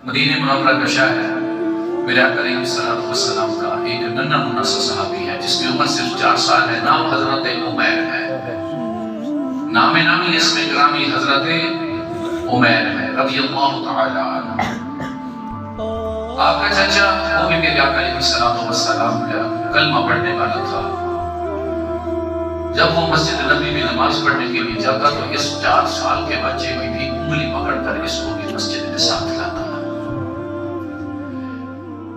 مدینہ منورہ کا شاعر میرے آقا علیہ السلام کا ایک ننھا منھا سا صحابی ہے جس کی عمر صرف 4 سال ہے. نام حضرت عمیر ہے. نامی اسم گرامی حضرت عمیر ہے رضی اللہ تعالی عنہ. آپ کا چچا وہ بھی میرے آقا علیہ السلام کا کلمہ پڑھنے والا تھا. جب وہ مسجد نبی میں نماز پڑھنے کے لیے جاتا تو اس 4 سال کے بچے کی بھی انگلی پکڑ کر اس کو بھی مسجد میں ساتھ لاتا.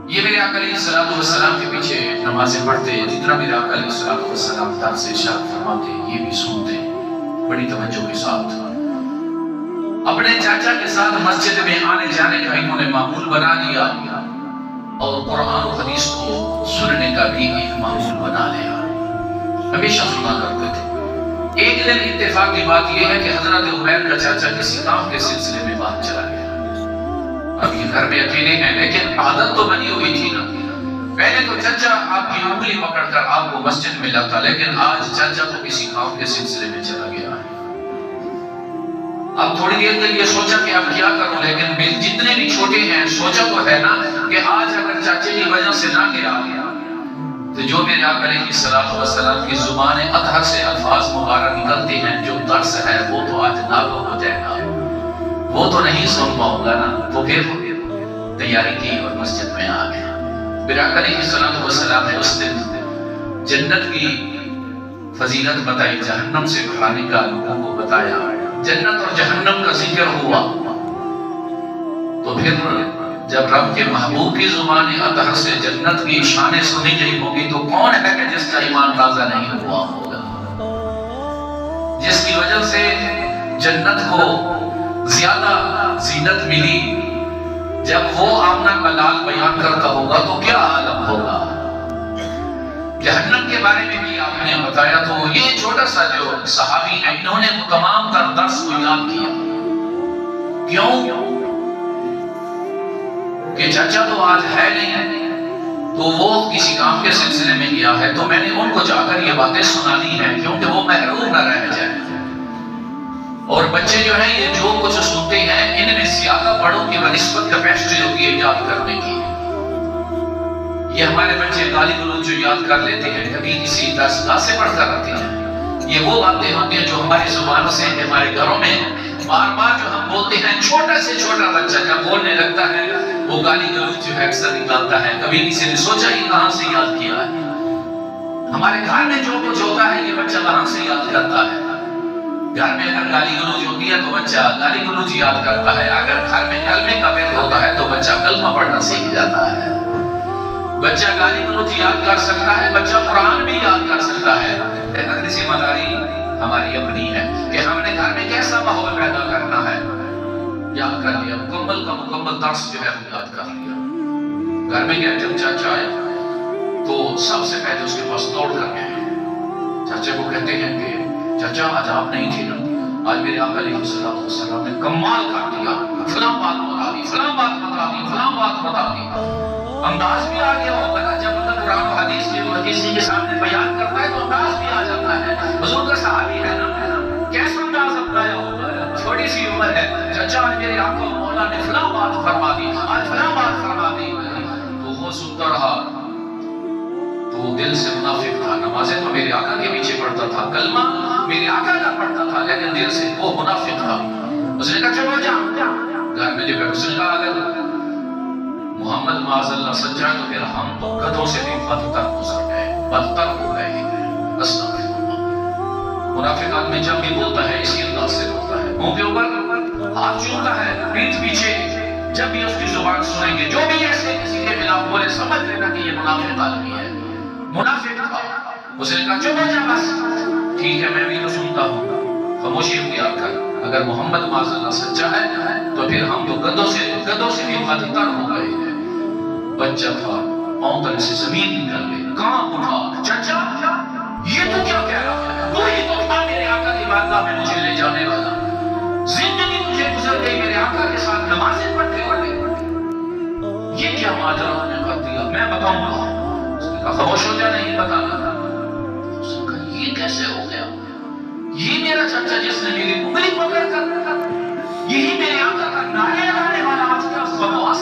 یہ میرے آقا علیہ السلام کے پیچھے نمازیں پڑھتے. جتنا میرے آقا علیہ السلام درس ارشاد فرماتے یہ بھی سنتے بڑی توجہ کے ساتھ. اپنے چاچا کے ساتھ مسجد میں آنے جانے کا انہوں نے معمول بنا لیا اور قرآن و حدیث کو سننے کا بھی ایک معمول بنا لیا. ہمیشہ سنا کرتے تھے. ایک دن اتفاق کی بات یہ ہے کہ حضرت عمیر کا چاچا کسی کام کے سلسلے میں باہر چلا گیا. اب یہ گھر میں اکیلے ہیں لیکن عادت تو بنی ہوئی تھی نا. پہلے تو چچا آپ کی انگلی پکڑ کر آپ کو مسجد میں لاتا لیکن آج چچا تو کسی کام کے سلسلے میں چلا گیا ہے. اب تھوڑی دیر کے لیے سوچا کہ اب کیا کروں لیکن جتنے بھی چھوٹے ہیں سوچا تو ہے نا کہ آج اگر چاچے کی وجہ سے نہ گیا تو جو میرے آقا علیہ السلام کی زبان اطہر سے الفاظ مبارک نکلتے ہیں جو درس ہے وہ تو آج ناگو ہو جائے گا. وہ تو نہیں سن پاؤں گا نا. تو پھر تیاری کی اور مسجد میں آ گیا. میرے آقا علیہ السلام نے اس دن جنت کی فضیلت بتائی, جہنم سے بھگانے کا لوگوں کو بتایا. جنت اور جہنم کا ذکر ہوا تو پھر جب رب کے محبوب کی زبان اطہر سے جنت کی شانیں سنی گئی ہوگی تو کون ہے کہ جس کا ایمان تازہ نہیں ہوا ہوگا, جس کی وجہ سے جنت کو زیادہ زینت ملی. جب وہ آمنہ کا لال بیان کرتا ہوگا تو کیا عالم ہوگا. جہنم کے بارے میں بھی آپ نے بتایا تو یہ چھوٹا سا جو صحابی ہیں انہوں نے تمام تر درس کو یاد کیا. کیوں کہ چچا تو آج ہے نہیں تو وہ کسی کام کے سلسلے میں گیا ہے تو میں نے ان کو جا کر یہ باتیں سنانی ہیں کیونکہ وہ محروم نہ رہ جائیں. اور بچے جو ہیں یہ جو کچھ سنتے ہیں ان میں زیادہ بڑوں کی بنسبت کیپیسٹی ہوتی ہے یاد کرنے کی. یہ ہمارے بچے گالی گلوچ جو یاد کر لیتے ہیں کبھی کسی داستان سے پڑھ کر رہتے ہیں. یہ وہ باتیں ہوتی ہیں جو ہماری زبانوں سے ہمارے گھروں میں بار بار جو ہم بولتے ہیں. چھوٹا سے چھوٹا بچہ جب بولنے لگتا ہے وہ گالی گلوچ جو ہے اکثر نکالتا ہے. کبھی کسی نے سوچا یہ کہاں سے یاد کیا ہے. ہمارے گھر میں جو کچھ ہوتا ہے یہ بچہ وہاں سے یاد کرتا ہے. گھر میں اگر گالی گلوچ ہوتی ہے تو بچہ گالی گلوچ یاد کرتا ہے. اگر گھر میں کلمے کا ورد ہوتا ہے تو بچہ کلمہ پڑھنا سیکھ جاتا ہے. بچہ گالی گلوچ یاد کر سکتا ہے, بچہ قرآن بھی یاد کر سکتا ہے. اگر ذمہ داری ہماری اپنی ہے کہ ہم نے گھر میں کیسا ماحول پیدا کرنا ہے. یاد کر لیا مکمل کا مکمل درس جو ہے وہ یاد کر لیا. گھر میں گیا جب چاچا آیا تو سب سے پہلے اس کے پاس دوڑ کر گئے. چاچا کو کہتے ہیں کہ چاچا آج آپ نہیں تھے نا, آج میرے آقا علیہ السلام نے کمال کر دیا. فلاں بات بتا دی, فلاں بات بتا دی, فلاں بات بتا دی. انداز بھی آ گیا ہوگا نا جب اللہ قرآن و حدیث کسی کے سامنے بیان کرتا ہے تو انداز بھی آ جاتا ہے. حضور کا صحابی ہے نا, کیسا انداز اپنایا ہوگا. چھوٹی سی عمر ہے. چچا آج میرے آقا مولا نے فلاں بات فرما دی, آج فلاں بات فرما دی. تو وہ سنتا رہا تو دل سے منافق تھا. نمازیں تو میرے آقا کے پیچھے پڑھتا تھا, کلمہ میرے آقا کا پڑھتا تھا, لیکن دل سے وہ منافق تھا. اس نے کہا چلو جا. گھر میں جب اس نے کہا اگر محمد معاذ اللہ سچ ہے تو پھر ہم تو گدھوں سے بھی بدتر گزر گئے, بدتر ہو گئے ہی گئے. استغفراللہ. منافق آدمی جب بھی بولتا ہے اسی انداز سے بولتا ہے, منہ کے اوپر ہاتھ چومتا ہے, پیٹھ پیچھے. جب بھی اس کی زبان سنیں گے جو بھی ایسے کسی کے خلاف بولے سمجھ لینا کہ یہ منافق آدمی ہے, منافق تھا. اس نے کہا چپ ہو جا بس. ٹھیک ہے میں بھی تو سنتا ہوں, خاموشی اختیار کر. اگر محمد معاذ اللہ سچا ہے تو پھر ہم تو گدھوں سے بھی بدتر ہو گئے ہیں. بچہ تھا, پاؤں تلے سے زمین نکل گئی, کام اٹھا. چچا یہ تو کیا کہہ رہا ہے, تو ہی تو تھا میرے آقا کی بارگاہ میں مجھے لے جانے والا. زندگی تجھے گزر گئی میرے آقا کے ساتھ نمازیں پڑھتے ہوئے. یہ کیا ماجرا نے کر دیا, میں بتاؤں گا. اس نے کہا خاموش ہو جا, نہیں بتانا. اس نے کہا یہ کیسے ہو گیا, یہ میرا چچا جس نے میری انگلی پکڑ کر یہی میرے آقا کا نعرے لگانے والا آج کا بکواس